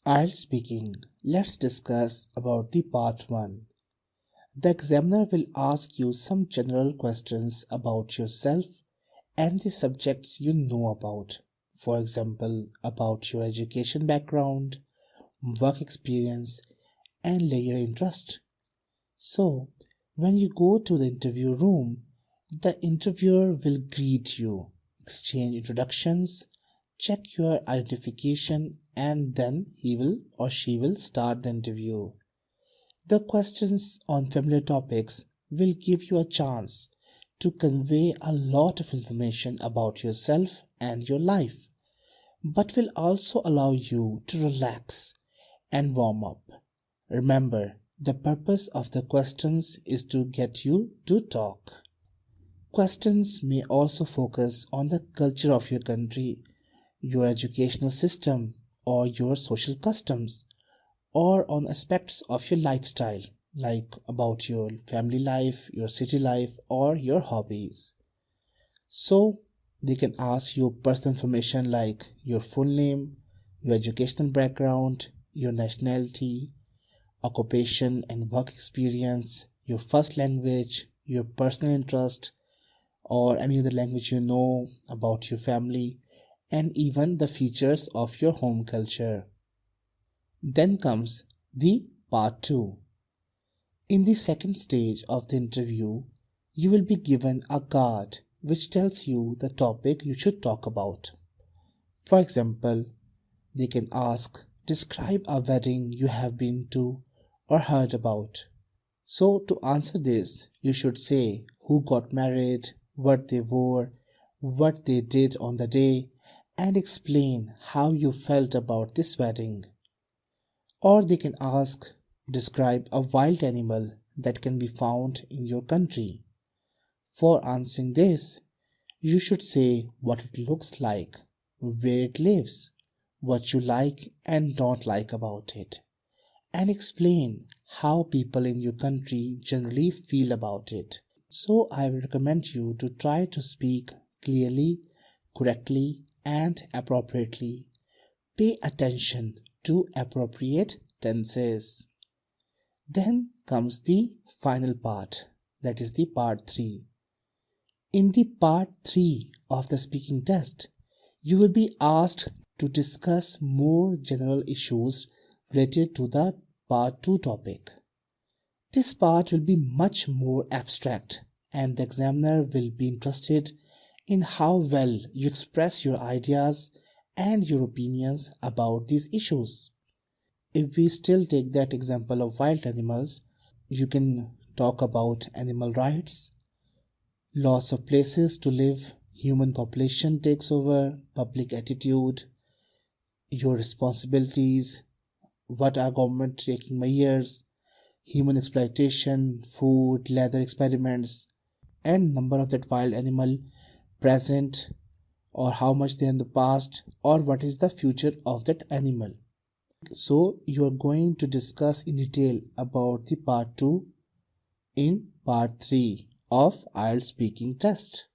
IELTS speaking. Let's discuss about the part 1. The examiner will ask you some general questions about yourself and the subjects you know about. For example, about your education background, work experience, and layer interest. So, when you go to the interview room, the interviewer will greet you, exchange introductions, check your identification, and then he will or she will start the interview. The questions on familiar topics will give you a chance to convey a lot of information about yourself and your life, but will also allow you to relax and warm up. Remember, the purpose of the questions is to get you to talk. Questions may also focus on the culture of your country, your educational system, or your social customs, or on aspects of your lifestyle, like about your family life, your city life, or your hobbies. So, they can ask you personal information like your full name, your educational background, your nationality, occupation and work experience, your first language, your personal interest, or any other language you know about your family, and even the features of your home culture. Then comes the part 2. In the second stage of the interview, you will be given a card which tells you the topic you should talk about. For example, they can ask, describe a wedding you have been to or heard about. So to answer this, you should say who got married, what they wore, what they did on the day, and explain how you felt about this wedding. Or they can ask, describe a wild animal that can be found in your country. For answering this, you should say what it looks like, where it lives, what you like and don't like about it, and explain how people in your country generally feel about it. So I will recommend you to try to speak clearly, correctly, and appropriately. Pay attention to appropriate tenses. Then comes the final part, that is the part 3. In the part 3 of the speaking test, you will be asked to discuss more general issues related to the part 2 topic. This part will be much more abstract, and the examiner will be interested in how well you express your ideas and your opinions about these issues. If we still take that example of wild animals, you can talk about animal rights, loss of places to live, human population takes over, public attitude, your responsibilities, what are government taking measures, human exploitation, food, leather experiments, and number of that wild animal present, or how much they in the past, or what is the future of that animal. So you are going to discuss in detail about the part 2 in part 3 of IELTS speaking test.